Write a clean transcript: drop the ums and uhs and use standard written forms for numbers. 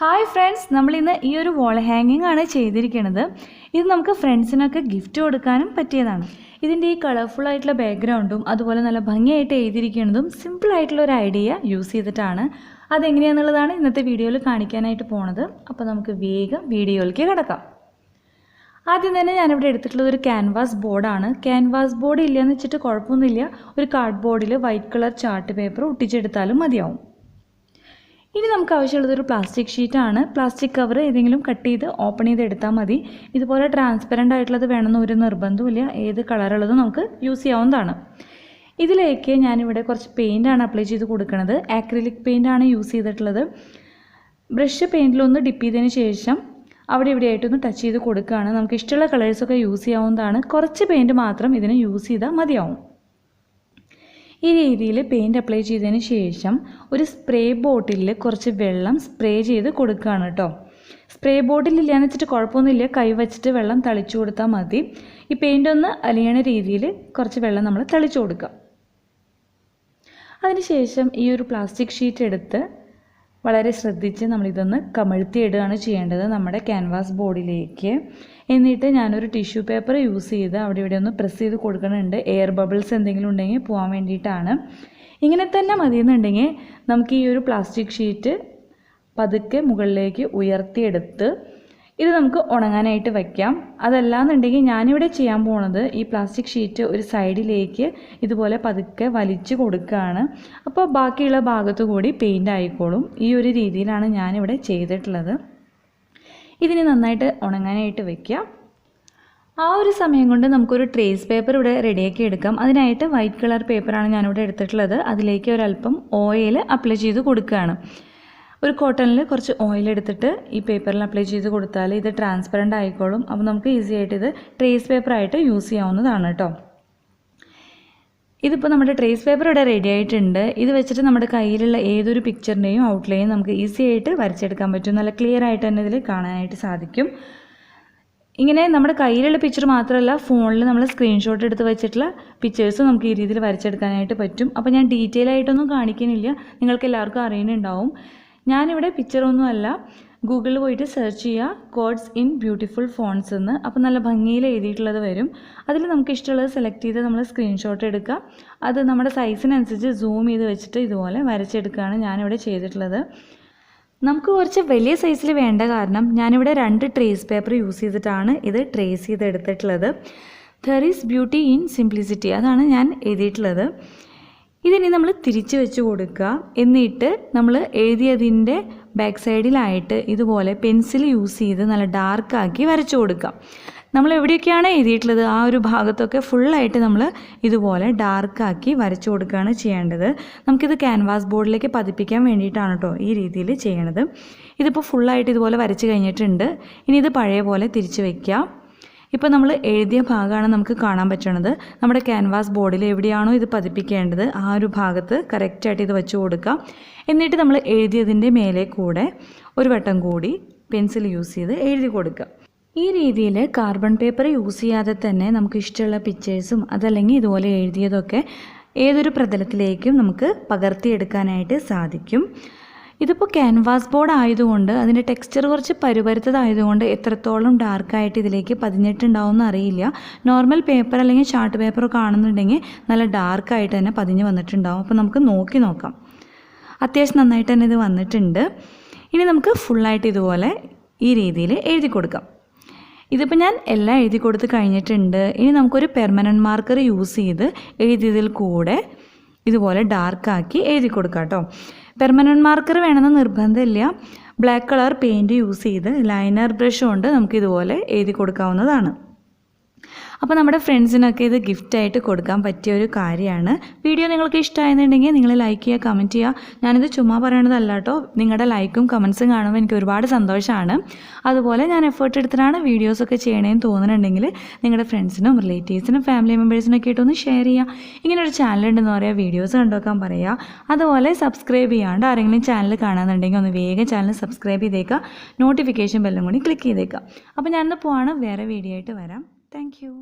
Hi friends, നമ്മളിന്ന് ഈ ഒരു വാൾ ഹാങ്ങിങ് ആണ് ചെയ്തിരിക്കുന്നത്. ഇത് നമുക്ക് ഫ്രണ്ട്സിനൊക്കെ ഗിഫ്റ്റ് കൊടുക്കാനും പറ്റിയതാണ്. ഇതിൻ്റെ ഈ കളർഫുൾ ആയിട്ടുള്ള ബാക്ക്ഗ്രൗണ്ടും അതുപോലെ നല്ല ഭംഗിയായിട്ട് എഴുതിയിരിക്കുന്നതും സിമ്പിളായിട്ടുള്ള ഒരു ഐഡിയ യൂസ് ചെയ്തിട്ടാണ്. അതെങ്ങനെയാണെന്നുള്ളതാണ് ഇന്നത്തെ വീഡിയോയിൽ കാണിക്കാനായിട്ട് പോണത്. അപ്പോൾ നമുക്ക് വേഗം വീഡിയോയിലേക്ക് കിടക്കാം. ആദ്യം തന്നെ ഞാനിവിടെ എടുത്തിട്ടുള്ളത് ഒരു ക്യാൻവാസ് ബോർഡാണ്. ക്യാൻവാസ് ബോർഡ് ഇല്ലയെന്ന് വെച്ചിട്ട് കുഴപ്പമൊന്നുമില്ല. ഒരു കാർഡ് ബോർഡിൽ വൈറ്റ് കളർ ചാർട്ട് പേപ്പർ ഒട്ടിച്ചെടുത്താലും മതിയാവും. ഇനി നമുക്ക് ആവശ്യമുള്ളത് ഒരു പ്ലാസ്റ്റിക് ഷീറ്റാണ്. പ്ലാസ്റ്റിക് കവർ ഏതെങ്കിലും കട്ട് ചെയ്ത് ഓപ്പൺ ചെയ്ത് എടുത്താൽ മതി. ഇതുപോലെ ട്രാൻസ്പെറൻ്റ് ആയിട്ടുള്ളത് വേണമെന്ന് ഒരു നിർബന്ധമില്ല. ഏത് കളറുള്ളതും നമുക്ക് യൂസ് ചെയ്യാവുന്നതാണ്. ഇതിലേക്ക് ഞാനിവിടെ കുറച്ച് പെയിൻ്റാണ് അപ്ലൈ ചെയ്ത് കൊടുക്കുന്നത്. ആക്രിലിക് പെയിൻ്റാണ് യൂസ് ചെയ്തിട്ടുള്ളത്. ബ്രഷ് പെയിൻറ്റിലൊന്ന് ഡിപ്പ് ചെയ്തതിന് ശേഷം അവിടെ ഇവിടെ ആയിട്ടൊന്ന് ടച്ച് ചെയ്ത് കൊടുക്കുകയാണ്. നമുക്ക് ഇഷ്ടമുള്ള കളേഴ്സൊക്കെ യൂസ് ചെയ്യാവുന്നതാണ്. കുറച്ച് പെയിൻറ്റ് മാത്രം ഇതിന് യൂസ് ചെയ്താൽ മതിയാവും. ഈ രീതിയിൽ പെയിൻറ്റ് അപ്ലൈ ചെയ്തതിന് ശേഷം ഒരു സ്പ്രേ ബോട്ടിലിൽ കുറച്ച് വെള്ളം സ്പ്രേ ചെയ്ത് കൊടുക്കുകയാണ് കേട്ടോ. സ്പ്രേ ബോട്ടിലില്ലാന്ന് വെച്ചിട്ട് കുഴപ്പമൊന്നുമില്ല. കൈ വെച്ചിട്ട് വെള്ളം തളിച്ചു കൊടുത്താൽ മതി. ഈ പെയിൻ്റ് ഒന്ന് അലിയണ രീതിയിൽ കുറച്ച് വെള്ളം നമ്മൾ തളിച്ചു കൊടുക്കുക. അതിനുശേഷം ഈ ഒരു പ്ലാസ്റ്റിക് ഷീറ്റ് എടുത്ത് വളരെ ശ്രദ്ധിച്ച് നമ്മളിതൊന്ന് കമഴ്ത്തിയിടുകയാണ് ചെയ്യേണ്ടത് നമ്മുടെ ക്യാൻവാസ് ബോർഡിലേക്ക്. എന്നിട്ട് ഞാനൊരു ടിഷ്യൂ പേപ്പർ യൂസ് ചെയ്ത് അവിടെ ഇവിടെ ഒന്ന് പ്രസ് ചെയ്ത് കൊടുക്കുന്നുണ്ട്. എയർ ബബിൾസ് എന്തെങ്കിലും ഉണ്ടെങ്കിൽ പോകാൻ വേണ്ടിയിട്ടാണ്. ഇങ്ങനെ തന്നെ മതിയെന്നുണ്ടെങ്കിൽ നമുക്ക് ഈ ഒരു പ്ലാസ്റ്റിക് ഷീറ്റ് പതുക്കെ മുകളിലേക്ക് ഉയർത്തിയെടുത്ത് ഇത് നമുക്ക് ഉണങ്ങാനായിട്ട് വയ്ക്കാം. അതല്ലാന്നുണ്ടെങ്കിൽ ഞാനിവിടെ ചെയ്യാൻ പോണത് ഈ പ്ലാസ്റ്റിക് ഷീറ്റ് ഒരു സൈഡിലേക്ക് ഇതുപോലെ പതുക്കെ വലിച്ചു കൊടുക്കുകയാണ്. അപ്പോൾ ബാക്കിയുള്ള ഭാഗത്തു കൂടി പെയിൻ്റ് ആയിക്കോളും. ഈ ഒരു രീതിയിലാണ് ഞാനിവിടെ ചെയ്തിട്ടുള്ളത്. ഇതിന് നന്നായിട്ട് ഉണങ്ങാനായിട്ട് വയ്ക്കാം. ആ ഒരു സമയം കൊണ്ട് നമുക്കൊരു ട്രേസ് പേപ്പർ ഇവിടെ റെഡിയാക്കി എടുക്കാം. അതിനായിട്ട് വൈറ്റ് കളർ പേപ്പറാണ് ഞാനിവിടെ എടുത്തിട്ടുള്ളത്. അതിലേക്ക് ഒരല്പം ഓയിൽ അപ്ലൈ ചെയ്ത് കൊടുക്കുകയാണ്. ഒരു കോട്ടണിൽ കുറച്ച് ഓയിൽ എടുത്തിട്ട് ഈ പേപ്പറിൽ അപ്ലൈ ചെയ്ത് കൊടുത്താൽ ഇത് ട്രാൻസ്പെറൻ്റ് ആയിക്കോളും. അപ്പോൾ നമുക്ക് ഈസി ആയിട്ട് ഇത് ട്രേസ് പേപ്പറായിട്ട് യൂസ് ചെയ്യാവുന്നതാണ് കേട്ടോ. ഇതിപ്പോൾ നമ്മുടെ ട്രേസ് പേപ്പർ ഇവിടെ റെഡി ആയിട്ടുണ്ട്. ഇത് വെച്ചിട്ട് നമ്മുടെ കയ്യിലുള്ള ഏതൊരു പിക്ചറിൻ്റെയും ഔട്ട്ലൈൻ നമുക്ക് ഈസി ആയിട്ട് വരച്ചെടുക്കാൻ പറ്റും. നല്ല ക്ലിയർ ആയിട്ട് തന്നെ ഇതിൽ കാണാനായിട്ട് സാധിക്കും. ഇങ്ങനെ നമ്മുടെ കയ്യിലുള്ള പിക്ചർ മാത്രമല്ല, ഫോണിൽ നമ്മൾ സ്ക്രീൻഷോട്ട് എടുത്ത് വെച്ചിട്ടുള്ള പിക്ചേഴ്സ് നമുക്ക് ഈ രീതിയിൽ വരച്ചെടുക്കാനായിട്ട് പറ്റും. അപ്പോൾ ഞാൻ ഡീറ്റെയിൽ ആയിട്ടൊന്നും കാണിക്കുന്നില്ല, നിങ്ങൾക്ക് എല്ലാവർക്കും അറിയുന്നുണ്ടാവും. ഞാനിവിടെ പിക്ചറൊന്നുമല്ല, ഗൂഗിളിൽ പോയിട്ട് സെർച്ച് ചെയ്യുക കോഡ്സ് ഇൻ ബ്യൂട്ടിഫുൾ ഫോൺസ് എന്ന്. അപ്പോൾ നല്ല ഭംഗിയിൽ എഴുതിയിട്ടുള്ളത് വരും. അതിൽ നമുക്ക് ഇഷ്ടമുള്ളത് സെലക്ട് ചെയ്ത് നമ്മൾ സ്ക്രീൻഷോട്ട് എടുക്കുക. അത് നമ്മുടെ സൈസിനനുസരിച്ച് സൂം ചെയ്ത് വെച്ചിട്ട് ഇതുപോലെ വരച്ചെടുക്കുകയാണ് ഞാനിവിടെ ചെയ്തിട്ടുള്ളത്. നമുക്ക് കുറച്ച് വലിയ സൈസിൽ വേണ്ട കാരണം ഞാനിവിടെ 2 ട്രേസ് പേപ്പർ യൂസ് ചെയ്തിട്ടാണ് ഇത് ട്രേസ് ചെയ്തെടുത്തിട്ടുള്ളത്. There is beauty in simplicity, അതാണ് ഞാൻ എഴുതിയിട്ടുള്ളത്. ഇതിനി നമ്മൾ തിരിച്ച് വെച്ച് കൊടുക്കുക. എന്നിട്ട് നമ്മൾ എഴുതിയതിൻ്റെ ബാക്ക് സൈഡിലായിട്ട് ഇതുപോലെ പെൻസിൽ യൂസ് ചെയ്ത് നല്ല ഡാർക്കാക്കി വരച്ചു കൊടുക്കുക. നമ്മൾ എവിടെയൊക്കെയാണ് എഴുതിയിട്ടുള്ളത് ആ ഒരു ഭാഗത്തൊക്കെ ഫുള്ളായിട്ട് നമ്മൾ ഇതുപോലെ ഡാർക്കാക്കി വരച്ചു കൊടുക്കുകയാണ് ചെയ്യേണ്ടത്. നമുക്കിത് ക്യാൻവാസ് ബോർഡിലേക്ക് പതിപ്പിക്കാൻ വേണ്ടിയിട്ടാണ് കേട്ടോ ഈ രീതിയിൽ ചെയ്യണത്. ഇതിപ്പോൾ ഫുള്ളായിട്ട് ഇതുപോലെ വരച്ച് കഴിഞ്ഞിട്ടുണ്ട്. ഇനി ഇത് പഴയ പോലെ തിരിച്ച് വയ്ക്കാം. ഇപ്പോൾ നമ്മൾ എഴുതിയ ഭാഗമാണ് നമുക്ക് കാണാൻ പറ്റുന്നത്. നമ്മുടെ ക്യാൻവാസ് ബോർഡിൽ എവിടെയാണോ ഇത് പതിപ്പിക്കേണ്ടത് ആ ഒരു ഭാഗത്ത് കറക്റ്റായിട്ട് ഇത് വെച്ച് കൊടുക്കാം. എന്നിട്ട് നമ്മൾ എഴുതിയതിൻ്റെ മേലെ കൂടെ ഒരു വട്ടം കൂടി പെൻസിൽ യൂസ് ചെയ്ത് എഴുതി കൊടുക്കുക. ഈ രീതിയിൽ കാർബൺ പേപ്പർ യൂസ് ചെയ്യാതെ തന്നെ നമുക്ക് ഇഷ്ടമുള്ള പിക്ചേഴ്സും അതല്ലെങ്കിൽ ഇതുപോലെ എഴുതിയതൊക്കെ ഏതൊരു പ്രതലത്തിലേക്കും നമുക്ക് പകർത്തിയെടുക്കാനായിട്ട് സാധിക്കും. ഇതിപ്പോൾ ക്യാൻവാസ് ബോർഡ് ആയതുകൊണ്ട് അതിൻ്റെ ടെക്സ്ചർ കുറച്ച് പരുപരുത്തതായതുകൊണ്ട് എത്രത്തോളം ഡാർക്കായിട്ട് ഇതിലേക്ക് പതിഞ്ഞിട്ടുണ്ടാവുമെന്ന് അറിയില്ല. നോർമൽ പേപ്പർ അല്ലെങ്കിൽ ചാർട്ട് പേപ്പറൊക്കെ ആണെന്നുണ്ടെങ്കിൽ നല്ല ഡാർക്കായിട്ട് തന്നെ പതിഞ്ഞ് വന്നിട്ടുണ്ടാവും. അപ്പോൾ നമുക്ക് നോക്കാം. അത്യാവശ്യം നന്നായിട്ട് തന്നെ ഇത് വന്നിട്ടുണ്ട്. ഇനി നമുക്ക് ഫുള്ളായിട്ട് ഇതുപോലെ ഈ രീതിയിൽ എഴുതി കൊടുക്കാം. ഇതിപ്പോൾ ഞാൻ എല്ലാം എഴുതി കൊടുത്ത് കഴിഞ്ഞിട്ടുണ്ട്. ഇനി നമുക്കൊരു പെർമനൻറ്റ് മാർക്കർ യൂസ് ചെയ്ത് എഴുതിയതിൽ കൂടെ ഇതുപോലെ ഡാർക്കാക്കി എഴുതി കൊടുക്കാം കേട്ടോ. പെർമനൻറ്റ് മാർക്കർ വേണമെന്ന് നിർബന്ധമില്ല. ബ്ലാക്ക് കളർ പെയിൻറ്റ് യൂസ് ചെയ്ത് ലൈനർ ബ്രഷ് കൊണ്ട് നമുക്കിതുപോലെ എഴുതി കൊടുക്കാവുന്നതാണ്. അപ്പോൾ നമ്മുടെ ഫ്രണ്ട്സിനൊക്കെ ഇത് ഗിഫ്റ്റായിട്ട് കൊടുക്കാൻ പറ്റിയ ഒരു കാര്യമാണ്. വീഡിയോ നിങ്ങൾക്ക് ഇഷ്ടമായെന്നുണ്ടെങ്കിൽ നിങ്ങൾ ലൈക്ക് ചെയ്യുക, കമൻറ്റ് ചെയ്യുക. ഞാനിത് ചുമ്മാ പറയണതല്ല കേട്ടോ. നിങ്ങളുടെ ലൈക്കും കമൻസും കാണുമ്പോൾ എനിക്ക് ഒരുപാട് സന്തോഷമാണ്. അതുപോലെ ഞാൻ എഫേർട്ട് എടുത്തിട്ടാണ് വീഡിയോസൊക്കെ ചെയ്യണേന്ന് തോന്നുന്നുണ്ടെങ്കിൽ നിങ്ങളുടെ ഫ്രണ്ട്സിനും റിലേറ്റീവ്സിനും ഫാമിലി മെമ്പേഴ്സിനൊക്കെ ആയിട്ടൊന്ന് ഷെയർ ചെയ്യുക. ഇങ്ങനെ ഒരു ചാനലുണ്ടെന്ന് പറയുക, വീഡിയോസ് കണ്ടുവെക്കാൻ പറയുക. അതുപോലെ സബ്സ്ക്രൈബ് ചെയ്യാണ്ട് ആരെങ്കിലും ചാനൽ കാണാമെന്നുണ്ടെങ്കിൽ ഒന്ന് വേഗം ചാനൽ സബ്സ്ക്രൈബ് ചെയ്തേക്കുക. നോട്ടിഫിക്കേഷൻ ബെല്ലും കൂടി ക്ലിക്ക് ചെയ്തേക്കുക. അപ്പോൾ ഞാനിന്ന് പോവാണ്, വേറെ വീഡിയോ ആയിട്ട് വരാം. Thank you.